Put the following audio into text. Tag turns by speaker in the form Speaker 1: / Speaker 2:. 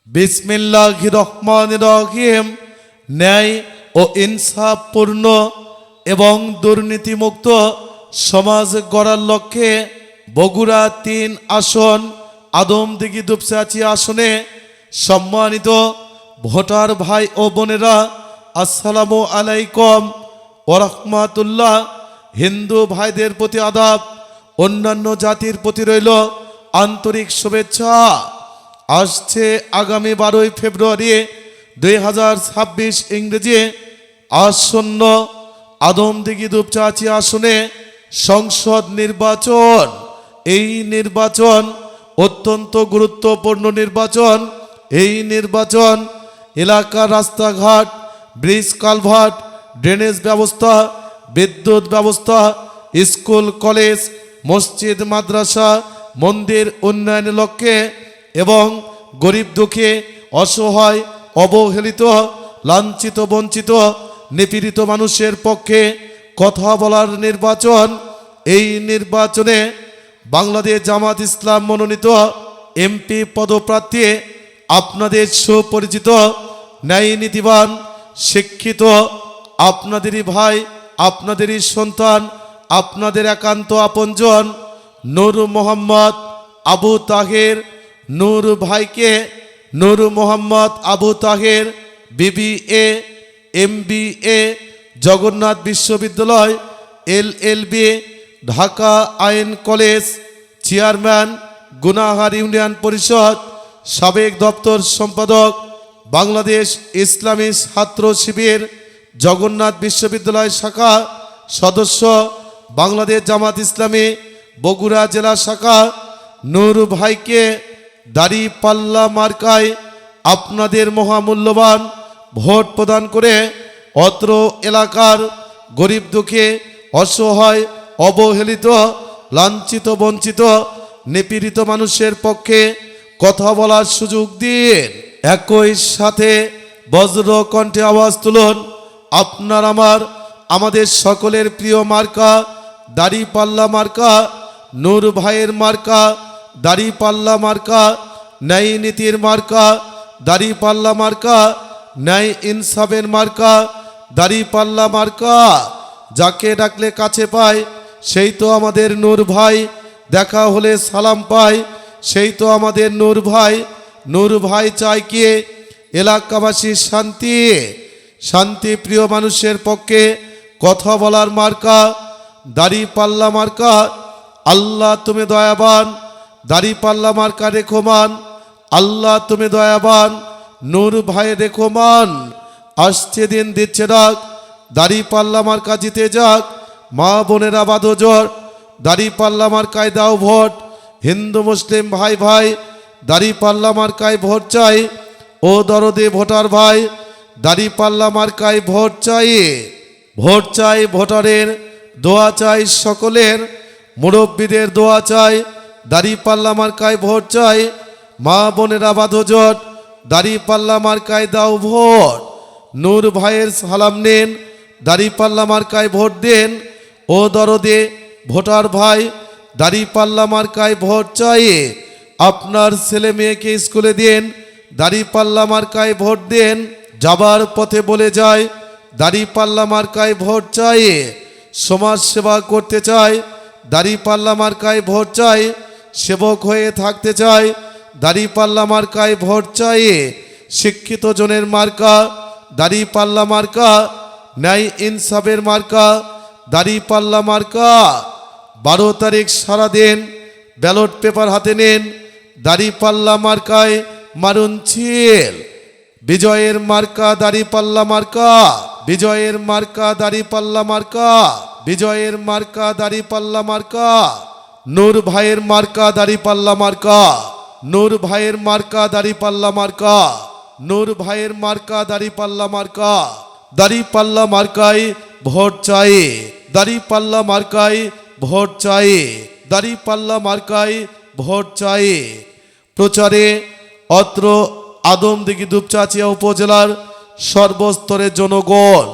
Speaker 1: বিসমিল্লাহির রহমানির রহিম। ন্যায় ও ইনসাফপূর্ণ এবং দুর্নীতিমুক্ত সমাজ গড়ার লক্ষ্যে বগুড়া ৩ আসন আদমদিঘি দুপচাঁচি আসনে সম্মানিত ভোটার ভাই ও বোনেরা, আসসালামু আলাইকুম ওয়া রাহমাতুল্লাহ। হিন্দু ভাইদের প্রতি আদাব, অন্যান্য জাতির প্রতি রইল আন্তরিক শুভেচ্ছা। আসছে আগামী 12ই ফেব্রুয়ারি 2026 ইংরেজি আসন্ন আদমদিঘি দুপচাঁচি আসনে সংসদ নির্বাচন। এই নির্বাচন অত্যন্ত গুরুত্বপূর্ণ নির্বাচন। এই নির্বাচন এলাকার রাস্তাঘাট, ব্রিজ, কালভার্ট, ড্রেনেজ ব্যবস্থা, বিদ্যুৎ ব্যবস্থা, স্কুল, কলেজ, মসজিদ, মাদ্রাসা, মন্দির উন্নয়নের লক্ষ্যে এবং গরিব দুঃখী, অসহায়, অবহেলিত, লাঞ্ছিত, বঞ্চিত, নিপীড়িত মানুষের পক্ষে কথা বলার নির্বাচন। এই নির্বাচনে বাংলাদেশ জামাত ইসলাম মনোনীত এমপি পদপ্রার্থী আপনাদের সুপরিচিত, ন্যায় নীতিবান, শিক্ষিত, আপনাদেরই ভাই, আপনাদেরই সন্তান, আপনাদের একান্ত আপনজন নূর মোহাম্মদ আবু তাহের। নূর ভাইকে নূর মোহাম্মদ আবু তাহের BBA, MBA, জগন্নাথ বিশ্ববিদ্যালয়, LLB, ঢাকা আইন কলেজ, চেয়ারম্যান, গুনাহার ইউনিয়ন পরিষদ, সাবেক দপ্তর সম্পাদক, বাংলাদেশ ইসলামী ছাত্র শিবির, জগন্নাথ বিশ্ববিদ্যালয় শাখা সদস্য, বাংলাদেশ জামাত ইসলামী বগুড়া জেলা শাখা। নূর ভাইকে দাড়িপাল্লা মার্কায় আপনাদের মহামূল্যবান ভোট প্রদান করে অত্র এলাকার গরিব দুঃখী, অসহায়, অবহেলিত, লাঞ্ছিত, বঞ্চিত, নিপীড়িত মানুষের পক্ষে কথা বলার সুযোগ দিন। একই সাথে বজ্র কণ্ঠে আওয়াজ তুলুন আপনার আমাদের সকলের প্রিয় মার্কা দাড়িপাল্লা মার্কা। নূর ভাইয়ের মার্কা দাড়িপাল্লা মার্কা, ন্যায় নীতির মার্কা দাড়িপাল্লা মার্কা, ন্যায় ইনসাফের মার্কা দাড়িপাল্লা মার্কা। যাকে ডাকলে কাছে পায় সেই তো আমাদের নূর ভাই, দেখা হলে সালাম পায় সেই তো আমাদের নূর ভাই। নূর ভাই চায় কি এলাকাবাসীর শান্তি, শান্তি প্রিয় মানুষের পক্ষে কথা বলার মার্কা দাড়িপাল্লা মার্কা। আল্লাহ তুমি দয়াবান, দাড়িপাল্লা মার্কা রেখোমান। আল্লাহ তুমি দয়াবান, নূর ভাই রেখোমান। আসছে দিন, দিচ্ছে ডাক, দাড়িপাল্লা মার্কা জিতে যাক। মা বোনেরা বাঁধো জোর, দাড়িপাল্লা মার্কায় দাও ভোট। হিন্দু মুসলিম ভাই ভাই দাড়িপাল্লা মার্কায় ভোট চাই। ও দরদে ভোটার ভাই, দাড়িপাল্লা মার্কায় ভোট চাই। ভোট চাই ভোটারের, দোয়া চাই সকলের, মুরব্বীদের দোয়া চাই। দাড়িপাল্লা মার্কায় ভোট চাই। মা বোনেরা বাঁধো জোট, দাড়িপাল্লা মার্কায় দাও ভোট। নূর ভাইয়ের সালাম নিন, দাড়িপাল্লা মার্কায় ভোট দেন। ও দরদে ভোটার ভাই, দাড়িপাল্লা মার্কায় ভোট চাই। আপনার ছেলে মেয়েকে স্কুলে দিন, দাড়িপাল্লা মার্কায় ভোট দেন। যাবার পথে বলে যায় দাড়িপাল্লা মার্কায় ভোট চাই। সমাজ সেবা করতে চাই, দাড়িপাল্লা মার্কায় ভোট চাই। সেবক হয়ে থাকতে চাই, দাড়িপাল্লা মার্কায় ভোট চাই। শিক্ষিত জনের মার্কা দাড়িপাল্লা মার্কা, ন্যায় ইনসাফের মার্কা দাড়িপাল্লা মার্কা। 12 তারিখ সারাদিন ব্যালট পেপার হাতে নিন, দাড়িপাল্লা মার্কায় মারুন ছিল। বিজয়ের মার্কা দাড়িপাল্লা মার্কা, বিজয়ের মার্কা দাড়িপাল্লা মার্কা, বিজয়ের মার্কা দাড়িপাল্লা মার্কা। নূর ভাইয়ের মার্কা দাড়িপাল্লা মার্কা, নূর ভাইয়ের মার্কা দাড়িপাল্লা মার্কা, নূর ভাইয়ের মার্কা দাড়িপাল্লা মার্কা। দাড়িপাল্লা মার্কায় ভোট চাই, দাড়িপাল্লা মার্কায় ভোট চাই, দাড়িপাল্লা মার্কায় ভোট চাই। প্রচারে অত্র আদমদিঘি দুপচাঁচিয়া উপজেলার সর্বস্তরের জনগণ।